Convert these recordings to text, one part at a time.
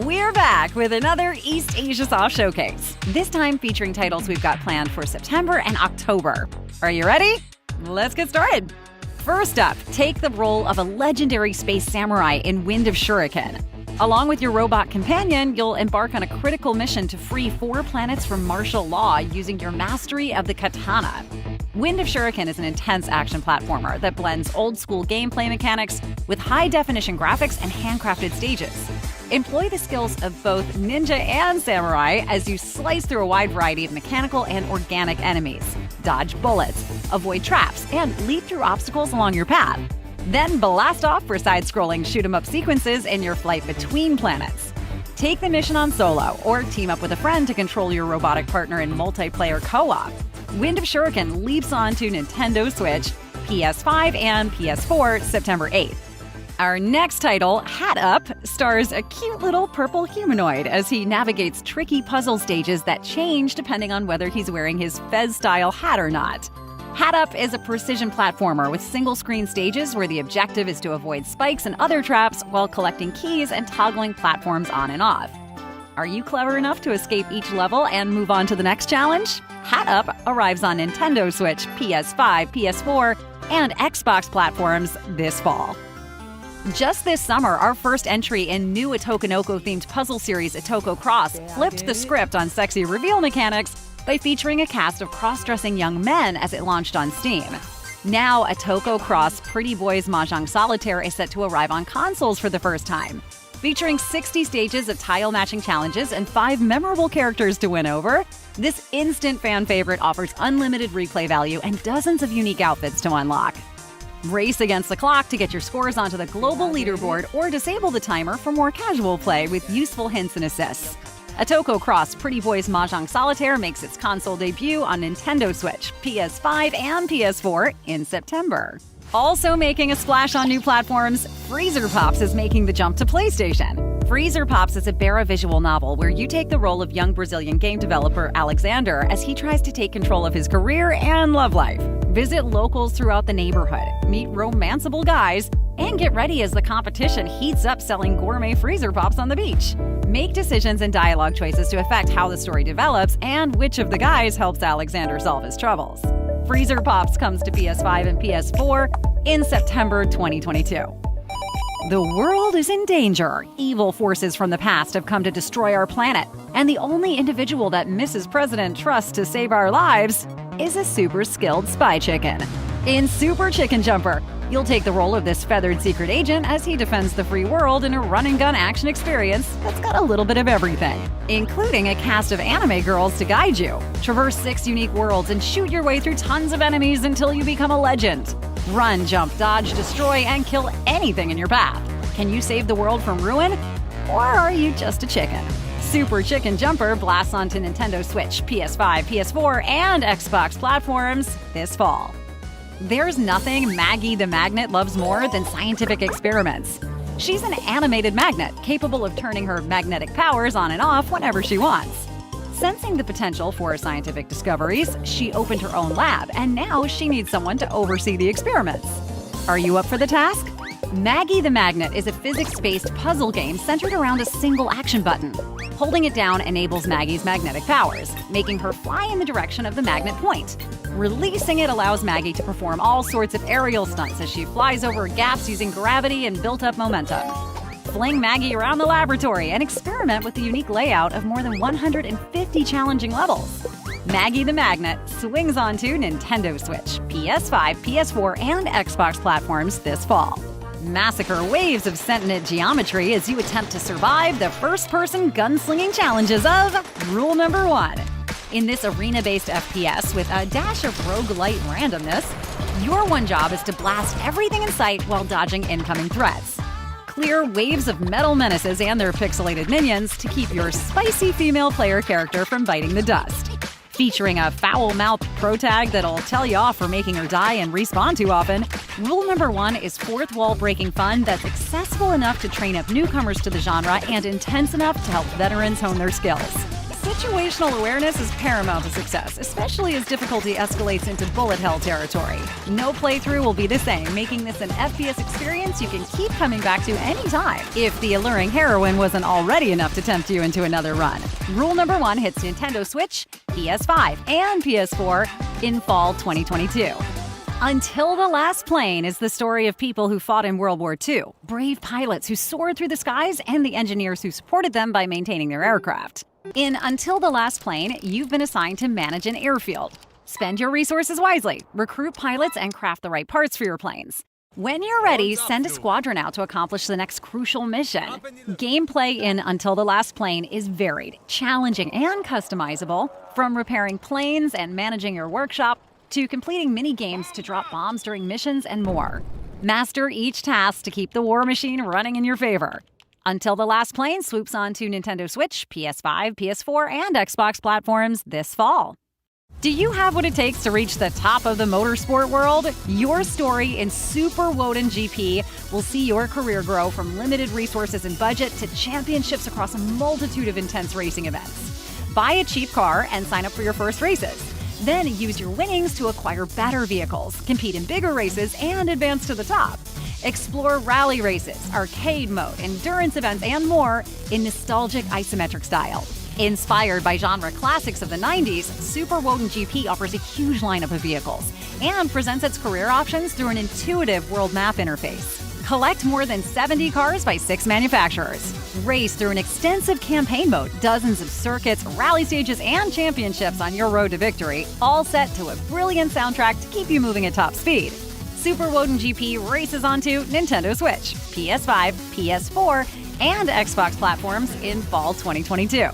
We're back with another Eastasiasoft showcase, this time featuring titles we've got planned for September and October. Are you ready? Let's get started. First up, take the role of a legendary space samurai in Wind of Shuriken. Along with your robot companion, you'll embark on a critical mission to free 4 planets from martial law using your mastery of the katana. Wind of Shuriken is an intense action platformer that blends old-school gameplay mechanics with high-definition graphics and handcrafted stages. Employ the skills of both ninja and samurai as you slice through a wide variety of mechanical and organic enemies, dodge bullets, avoid traps, and leap through obstacles along your path. Then blast off for side-scrolling shoot-'em-up sequences in your flight between planets. Take the mission on solo, or team up with a friend to control your robotic partner in multiplayer co-op. Wind of Shuriken leaps onto Nintendo Switch, PS5, and PS4 September 8th. Our next title, Hat Up, stars a cute little purple humanoid as he navigates tricky puzzle stages that change depending on whether he's wearing his Fez-style hat or not. Hat Up is a precision platformer with single-screen stages where the objective is to avoid spikes and other traps while collecting keys and toggling platforms on and off. Are you clever enough to escape each level and move on to the next challenge? Hat Up arrives on Nintendo Switch, PS5, PS4, and Xbox platforms this fall. Just this summer, our first entry in new Otokonoko-themed puzzle series Otoko Cross flipped the script on sexy reveal mechanics by featuring a cast of cross-dressing young men as it launched on Steam. Now, Otoko Cross Pretty Boys Mahjong Solitaire is set to arrive on consoles for the first time. Featuring 60 stages of tile-matching challenges and 5 memorable characters to win over, this instant fan favorite offers unlimited replay value and dozens of unique outfits to unlock. Race against the clock to get your scores onto the global leaderboard or disable the timer for more casual play with useful hints and assists. Otoko Cross Pretty Boys Mahjong Solitaire makes its console debut on Nintendo Switch, PS5, and PS4 in September. Also making a splash on new platforms, Freezer Pops is making the jump to PlayStation. Freezer Pops is a Barra visual novel where you take the role of young Brazilian game developer Alexander as he tries to take control of his career and love life. Visit locals throughout the neighborhood, meet romanceable guys, and get ready as the competition heats up selling gourmet freezer pops on the beach. Make decisions and dialogue choices to affect how the story develops and which of the guys helps Alexander solve his troubles. Freezer Pops comes to PS5 and PS4 in September 2022. The world is in danger. Evil forces from the past have come to destroy our planet, and the only individual that Mrs. President trusts to save our lives is a super skilled spy chicken. In Super Chicken Jumper, you'll take the role of this feathered secret agent as he defends the free world in a run-and-gun action experience that's got a little bit of everything, including a cast of anime girls to guide you. Traverse 6 unique worlds and shoot your way through tons of enemies until you become a legend. Run, jump, dodge, destroy, and kill anything in your path. Can you save the world from ruin? Or are you just a chicken? Super Chicken Jumper blasts onto Nintendo Switch, PS5, PS4, and Xbox platforms this fall. There's nothing Maggie the Magnet loves more than scientific experiments. She's an animated magnet capable of turning her magnetic powers on and off whenever she wants. Sensing the potential for scientific discoveries, she opened her own lab, and now she needs someone to oversee the experiments. Are you up for the task? Maggie the Magnet is a physics-based puzzle game centered around a single action button. Holding it down enables Maggie's magnetic powers, making her fly in the direction of the magnet point. Releasing it allows Maggie to perform all sorts of aerial stunts as she flies over gaps using gravity and built-up momentum. Fling Maggie around the laboratory and experiment with the unique layout of more than 150 challenging levels. Maggie the Magnet swings onto Nintendo Switch, PS5, PS4, and Xbox platforms this fall. Massacre waves of sentient geometry as you attempt to survive the first-person gunslinging challenges of Rule Number 1. In this arena-based FPS with a dash of roguelite randomness, your one job is to blast everything in sight while dodging incoming threats. Clear waves of metal menaces and their pixelated minions to keep your spicy female player character from biting the dust. Featuring a foul-mouthed pro-tag that'll tell you off for making her die and respawn too often, Rule Number 1 is fourth-wall-breaking fun that's accessible enough to train up newcomers to the genre and intense enough to help veterans hone their skills. situational awareness is paramount to success, especially as difficulty escalates into bullet hell territory. No playthrough will be the same, making this an FPS experience you can keep coming back to anytime, if the alluring heroine wasn't already enough to tempt you into another run. Rule number 1 hits Nintendo Switch, PS5, and PS4 in fall 2022. Until the Last Plane is the story of people who fought in World War II, brave pilots who soared through the skies, and the engineers who supported them by maintaining their aircraft. In Until the Last Plane, you've been assigned to manage an airfield. Spend your resources wisely, recruit pilots, and craft the right parts for your planes. When you're ready, send a squadron out to accomplish the next crucial mission. Gameplay in Until the Last Plane is varied, challenging, and customizable, from repairing planes and managing your workshop to completing mini-games to drop bombs during missions and more. Master each task to keep the war machine running in your favor. Until the Last Plane swoops onto Nintendo Switch, PS5, PS4, and Xbox platforms this fall. Do you have what it takes to reach the top of the motorsport world? Your story in Super Woden GP will see your career grow from limited resources and budget to championships across a multitude of intense racing events. Buy a cheap car and sign up for your first races. Then use your winnings to acquire better vehicles, compete in bigger races, and advance to the top. Explore rally races, arcade mode, endurance events, and more in nostalgic isometric style. Inspired by genre classics of the 90s, Super Woden GP offers a huge lineup of vehicles and presents its career options through an intuitive world map interface. Collect more than 70 cars by 6 manufacturers. Race through an extensive campaign mode, dozens of circuits, rally stages, and championships on your road to victory, all set to a brilliant soundtrack to keep you moving at top speed. Super Woden GP races onto Nintendo Switch, PS5, PS4, and Xbox platforms in fall 2022.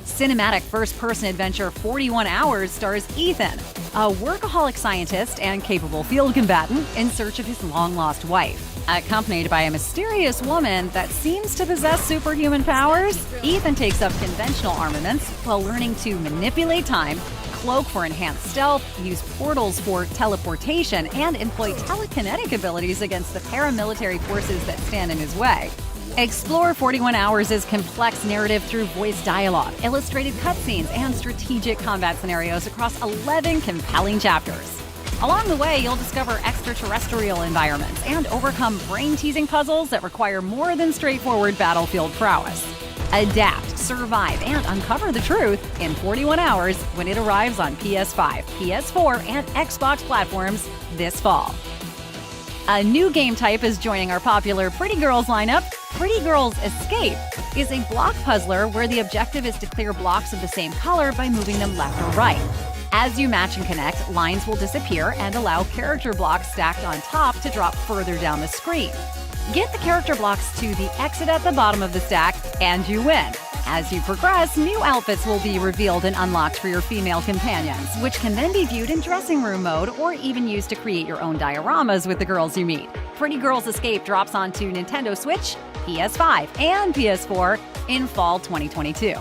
Cinematic first-person adventure 41 Hours stars Ethan, a workaholic scientist and capable field combatant in search of his long-lost wife. Accompanied by a mysterious woman that seems to possess superhuman powers, Ethan takes up conventional armaments while learning to manipulate time, cloak for enhanced stealth, use portals for teleportation, and employ telekinetic abilities against the paramilitary forces that stand in his way. Explore 41 Hours' complex narrative through voice dialogue, illustrated cutscenes, and strategic combat scenarios across 11 compelling chapters. Along the way, you'll discover extraterrestrial environments and overcome brain-teasing puzzles that require more than straightforward battlefield prowess. Adapt, survive, and uncover the truth in 41 Hours when it arrives on PS5, PS4, and Xbox platforms this fall. A new game type is joining our popular Pretty Girls lineup. Pretty Girls Escape is a block puzzler where the objective is to clear blocks of the same color by moving them left or right. As you match and connect, lines will disappear and allow character blocks stacked on top to drop further down the screen. Get the character blocks to the exit at the bottom of the stack, and you win. As you progress, new outfits will be revealed and unlocked for your female companions, which can then be viewed in dressing room mode or even used to create your own dioramas with the girls you meet. Pretty Girls Escape drops onto Nintendo Switch, PS5, and PS4 in fall 2022.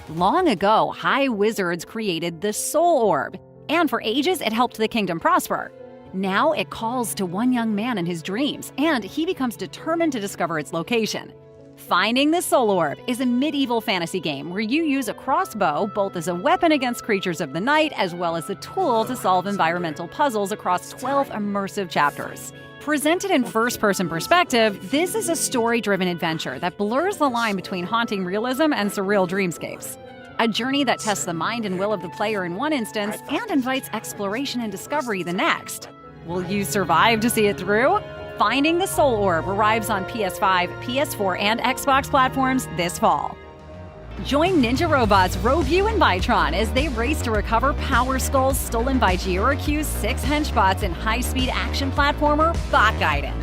Long ago, High Wizards created the Soul Orb, and for ages it helped the kingdom prosper. Now it calls to one young man in his dreams, and he becomes determined to discover its location. Finding the Soul Orb is a medieval fantasy game where you use a crossbow both as a weapon against creatures of the night as well as a tool to solve environmental puzzles across 12 immersive chapters. Presented in first-person perspective, this is a story-driven adventure that blurs the line between haunting realism and surreal dreamscapes. A journey that tests the mind and will of the player in one instance and invites exploration and discovery the next. Will you survive to see it through? Finding the Soul Orb arrives on PS5, PS4, and Xbox platforms this fall. Join Ninja Robot's Robu and Bytron as they race to recover Power Skulls stolen by Georacu's 6 henchbots in high-speed action platformer Bot Gaiden.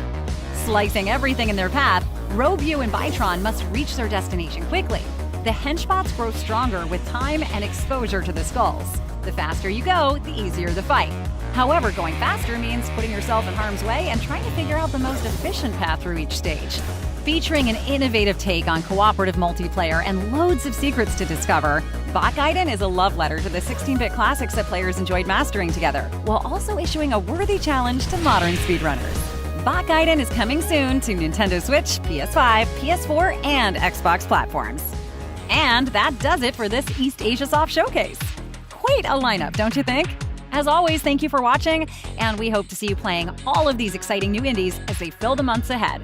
Slicing everything in their path, Robu and Bytron must reach their destination quickly. The henchbots grow stronger with time and exposure to the skulls. The faster you go, the easier the fight. However, going faster means putting yourself in harm's way and trying to figure out the most efficient path through each stage. Featuring an innovative take on cooperative multiplayer and loads of secrets to discover, Bot Gaiden is a love letter to the 16-bit classics that players enjoyed mastering together, while also issuing a worthy challenge to modern speedrunners. Bot Gaiden is coming soon to Nintendo Switch, PS5, PS4, and Xbox platforms. And that does it for this Eastasiasoft showcase. Quite a lineup, don't you think? As always, thank you for watching, and we hope to see you playing all of these exciting new indies as they fill the months ahead.